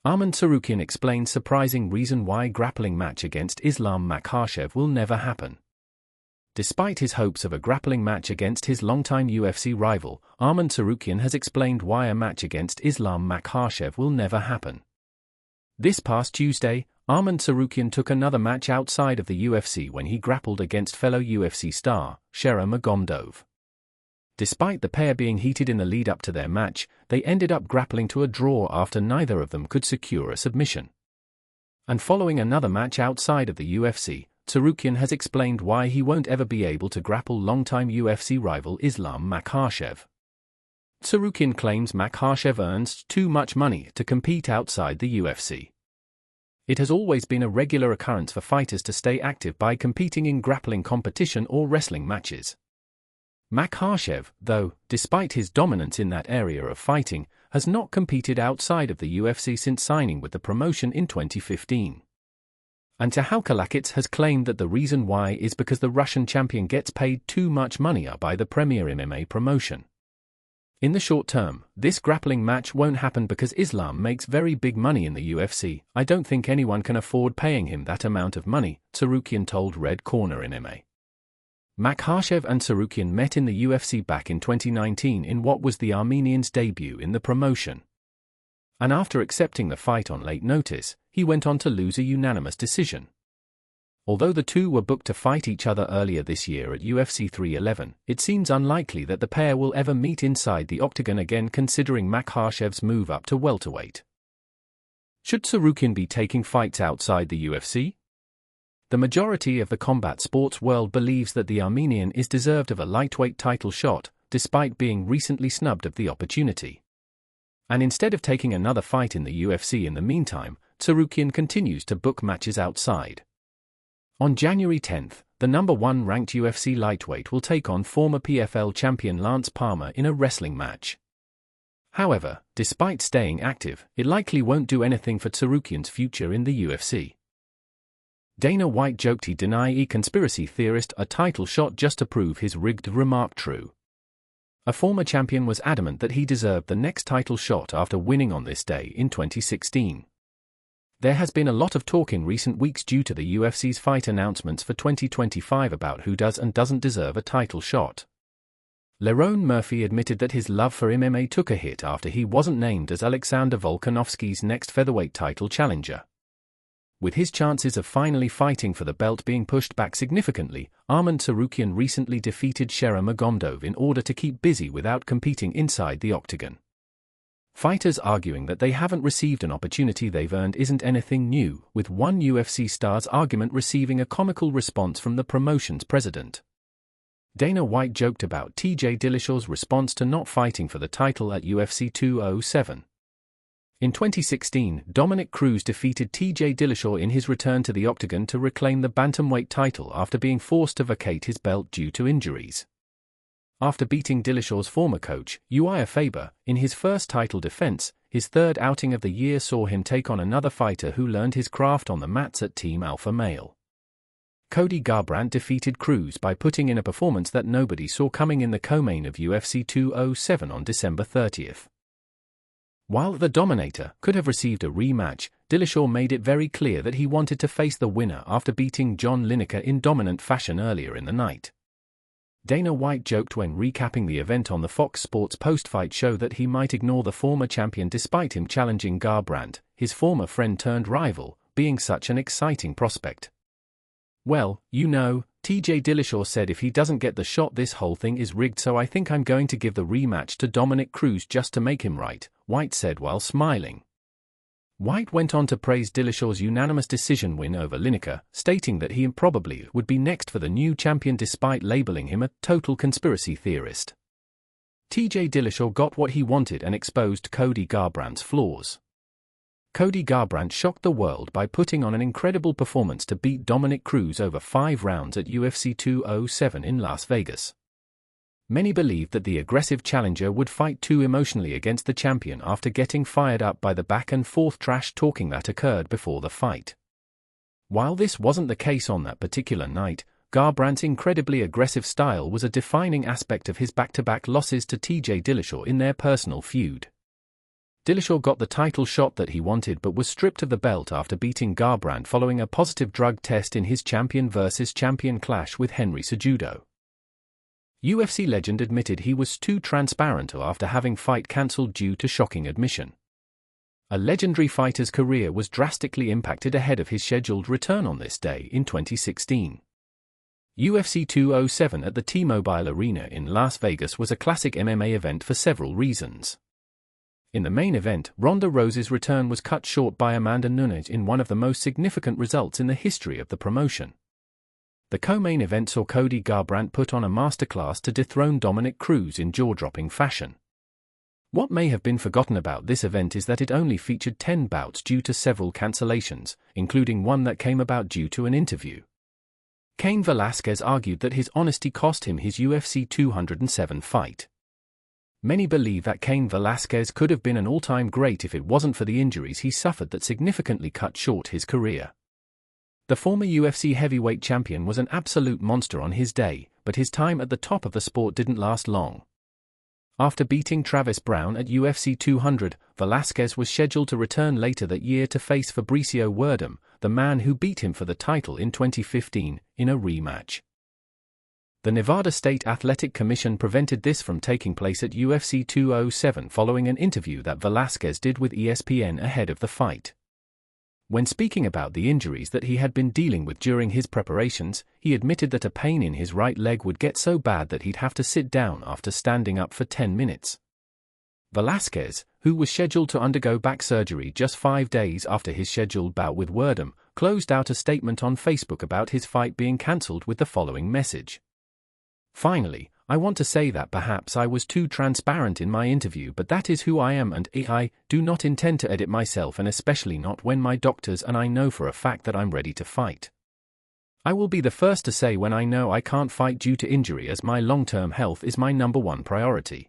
Tsarukyan explains surprising reason why grappling match against Islam Makhachev will never happen. Despite his hopes of a grappling match against his longtime UFC rival, Tsarukyan has explained why a match against Islam Makhachev will never happen. This past Tuesday, Tsarukyan took another match outside of the UFC when he grappled against fellow UFC star, Makhachev. Despite the pair being heated in the lead-up to their match, they ended up grappling to a draw after neither of them could secure a submission. And following another match outside of the UFC, Tsarukyan has explained why he won't ever be able to grapple longtime UFC rival Islam Makhachev. Tsarukyan claims Makhachev earns too much money to compete outside the UFC. It has always been a regular occurrence for fighters to stay active by competing in grappling competition or wrestling matches. Makhachev, though, despite his dominance in that area of fighting, has not competed outside of the UFC since signing with the promotion in 2015. And Tsarukyan has claimed that the reason why is because the Russian champion gets paid too much money by the premier MMA promotion. In the short term, this grappling match won't happen because Islam makes very big money in the UFC. I don't think anyone can afford paying him that amount of money, Tsarukyan told Red Corner MMA. Makhachev and Tsarukyan met in the UFC back in 2019 in what was the Armenian's debut in the promotion. And after accepting the fight on late notice, he went on to lose a unanimous decision. Although the two were booked to fight each other earlier this year at UFC 311, it seems unlikely that the pair will ever meet inside the octagon again considering Makhachev's move up to welterweight. Should Tsarukyan be taking fights outside the UFC? The majority of the combat sports world believes that the Armenian is deserved of a lightweight title shot, despite being recently snubbed of the opportunity. And instead of taking another fight in the UFC in the meantime, Tsarukyan continues to book matches outside. On January 10th, the number 1 ranked UFC lightweight will take on former PFL champion Lance Palmer in a wrestling match. However, despite staying active, it likely won't do anything for Tsarukyan's future in the UFC. Dana White joked he denied a conspiracy theorist a title shot just to prove his rigged remark true. A former champion was adamant that he deserved the next title shot after winning on this day in 2016. There has been a lot of talk in recent weeks due to the UFC's fight announcements for 2025 about who does and doesn't deserve a title shot. Lerone Murphy admitted that his love for MMA took a hit after he wasn't named as Alexander Volkanovski's next featherweight title challenger. With his chances of finally fighting for the belt being pushed back significantly, Tsarukyan recently defeated Makhachev in order to keep busy without competing inside the octagon. Fighters arguing that they haven't received an opportunity they've earned isn't anything new, with one UFC star's argument receiving a comical response from the promotion's president. Dana White joked about TJ Dillashaw's response to not fighting for the title at UFC 207. In 2016, Dominic Cruz defeated TJ Dillashaw in his return to the octagon to reclaim the bantamweight title after being forced to vacate his belt due to injuries. After beating Dillashaw's former coach, Urijah Faber, in his first title defense, his third outing of the year saw him take on another fighter who learned his craft on the mats at Team Alpha Male. Cody Garbrandt defeated Cruz by putting in a performance that nobody saw coming in the co-main of UFC 207 on December 30th. While the Dominator could have received a rematch, Dillashaw made it very clear that he wanted to face the winner after beating John Lineker in dominant fashion earlier in the night. Dana White joked when recapping the event on the Fox Sports post-fight show that he might ignore the former champion despite him challenging Garbrandt, his former friend turned rival, being such an exciting prospect. Well, you know, TJ Dillashaw said if he doesn't get the shot this whole thing is rigged, so I think I'm going to give the rematch to Dominic Cruz just to make him right, White said while smiling. White went on to praise Dillashaw's unanimous decision win over Lineker, stating that he probably would be next for the new champion despite labeling him a total conspiracy theorist. TJ Dillashaw got what he wanted and exposed Cody Garbrandt's flaws. Cody Garbrandt shocked the world by putting on an incredible performance to beat Dominic Cruz over 5 rounds at UFC 207 in Las Vegas. Many believed that the aggressive challenger would fight too emotionally against the champion after getting fired up by the back-and-forth trash-talking that occurred before the fight. While this wasn't the case on that particular night, Garbrandt's incredibly aggressive style was a defining aspect of his back-to-back losses to TJ Dillashaw in their personal feud. Dillashaw got the title shot that he wanted but was stripped of the belt after beating Garbrandt following a positive drug test in his champion versus champion clash with Henry Cejudo. UFC legend admitted he was too transparent after having fight cancelled due to shocking admission. A legendary fighter's career was drastically impacted ahead of his scheduled return on this day in 2016. UFC 207 at the T-Mobile Arena in Las Vegas was a classic MMA event for several reasons. In the main event, Ronda Rousey's return was cut short by Amanda Nunes in one of the most significant results in the history of the promotion. The co-main event saw Cody Garbrandt put on a masterclass to dethrone Dominic Cruz in jaw-dropping fashion. What may have been forgotten about this event is that it only featured 10 bouts due to several cancellations, including one that came about due to an interview. Cain Velasquez argued that his honesty cost him his UFC 207 fight. Many believe that Cain Velasquez could have been an all-time great if it wasn't for the injuries he suffered that significantly cut short his career. The former UFC heavyweight champion was an absolute monster on his day, but his time at the top of the sport didn't last long. After beating Travis Browne at UFC 200, Velasquez was scheduled to return later that year to face Fabricio Werdum, the man who beat him for the title in 2015, in a rematch. The Nevada State Athletic Commission prevented this from taking place at UFC 207 following an interview that Velasquez did with ESPN ahead of the fight. When speaking about the injuries that he had been dealing with during his preparations, he admitted that a pain in his right leg would get so bad that he'd have to sit down after standing up for 10 minutes. Velasquez, who was scheduled to undergo back surgery just 5 days after his scheduled bout with Werdum, closed out a statement on Facebook about his fight being cancelled with the following message. "Finally, I want to say that perhaps I was too transparent in my interview, but that is who I am and I do not intend to edit myself, and especially not when my doctors and I know for a fact that I'm ready to fight. I will be the first to say when I know I can't fight due to injury, as my long-term health is my #1 priority.